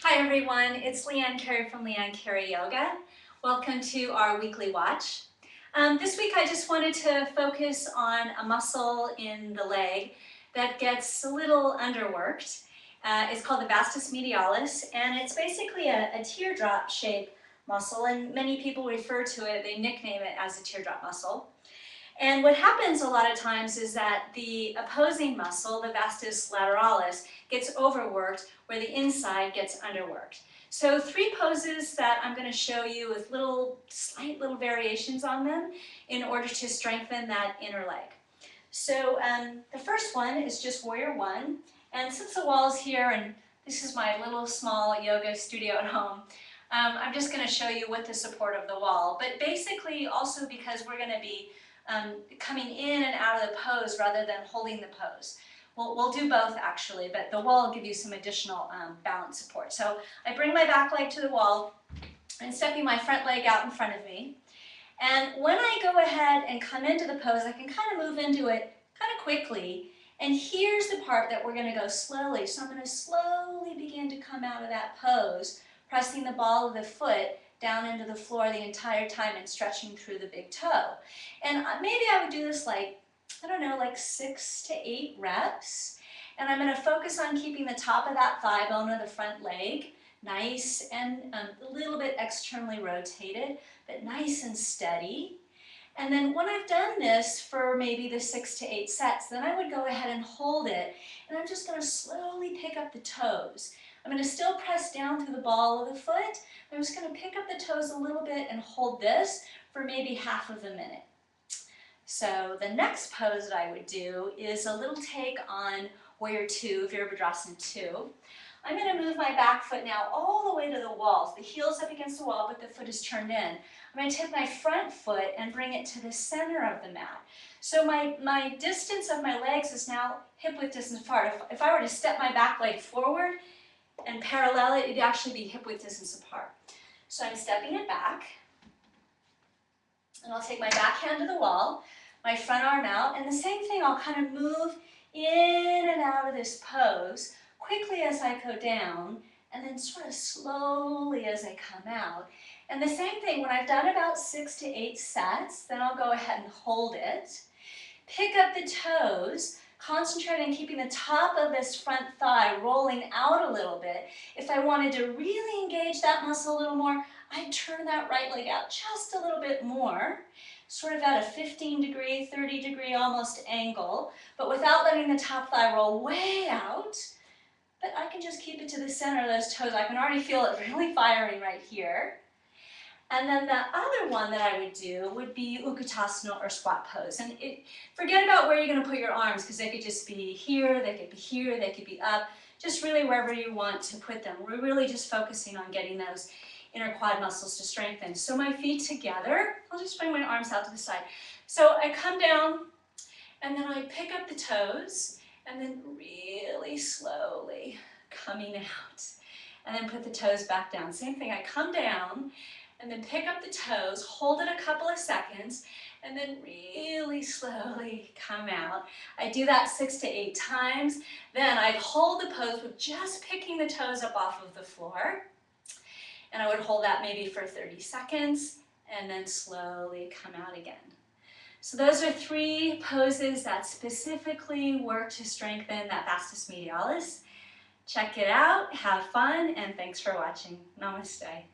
Hi everyone, it's Leanne Carey from Leanne Carey Yoga. Welcome to our weekly watch. This week I just wanted to focus on a muscle in the leg that gets a little underworked. It's called the vastus medialis, and it's basically a teardrop shaped muscle, and many people refer to it, they nickname it as a teardrop muscle. And what happens a lot of times is that the opposing muscle, the vastus lateralis, gets overworked where the inside gets underworked. So 3 poses that I'm going to show you with slight little variations on them in order to strengthen that inner leg. So the first one is just warrior 1. And since the wall's here and this is my little small yoga studio at home, I'm just going to show you with the support of the wall. But basically also because we're going to be coming in and out of the pose rather than holding the pose. We'll do both actually, but the wall will give you some additional balance support. So I bring my back leg to the wall and stepping my front leg out in front of me. And when I go ahead and come into the pose, I can kind of move into it kind of quickly. And here's the part that we're going to go slowly. So I'm going to slowly begin to come out of that pose, pressing the ball of the foot down into the floor the entire time and stretching through the big toe. And maybe I would do this like 6 to 8 reps. And I'm going to focus on keeping the top of that thigh bone of the front leg nice and a little bit externally rotated, but nice and steady. And then when I've done this for maybe the 6 to 8 sets, then I would go ahead and hold it. And I'm just going to slowly pick up the toes. I'm going to still press down through the ball of the foot. I'm just going to pick up the toes a little bit and hold this for maybe half of a minute. So the next pose that I would do is a little take on warrior 2, Virabhadrasana 2. I'm going to move my back foot now all the way to the wall. So the heel's up against the wall, but the foot is turned in. I'm going to take my front foot and bring it to the center of the mat. So my distance of my legs is now hip width distance apart. If I were to step my back leg forward and parallel it, it'd actually be hip width distance apart. So I'm stepping it back, and I'll take my back hand to the wall, my front arm out, and the same thing, I'll kind of move in and out of this pose quickly as I go down, and then sort of slowly as I come out. And the same thing, when I've done about 6 to 8 sets, then I'll go ahead and hold it, pick up the toes, concentrate on keeping the top of this front thigh rolling out a little bit. If I wanted to really engage that muscle a little more, I'd turn that right leg out just a little bit more, sort of at a 15-degree, 30-degree almost angle, but without letting the top thigh roll way out. But I can just keep it to the center of those toes. I can already feel it really firing right here. And then the other one that I would do would be Utkatasana or squat pose. And forget about where you're going to put your arms, because they could just be here, they could be here, they could be up, just really wherever you want to put them. We're really just focusing on getting those inner quad muscles to strengthen. So my feet together, I'll just bring my arms out to the side. So I come down and then I pick up the toes and then really slowly coming out. And then put the toes back down. Same thing, I come down and then pick up the toes, hold it a couple of seconds, and then really slowly come out. I do that 6 to 8 times. Then I'd hold the pose with just picking the toes up off of the floor. And I would hold that maybe for 30 seconds, and then slowly come out again. So those are 3 poses that specifically work to strengthen that vastus medialis. Check it out, have fun, and thanks for watching. Namaste.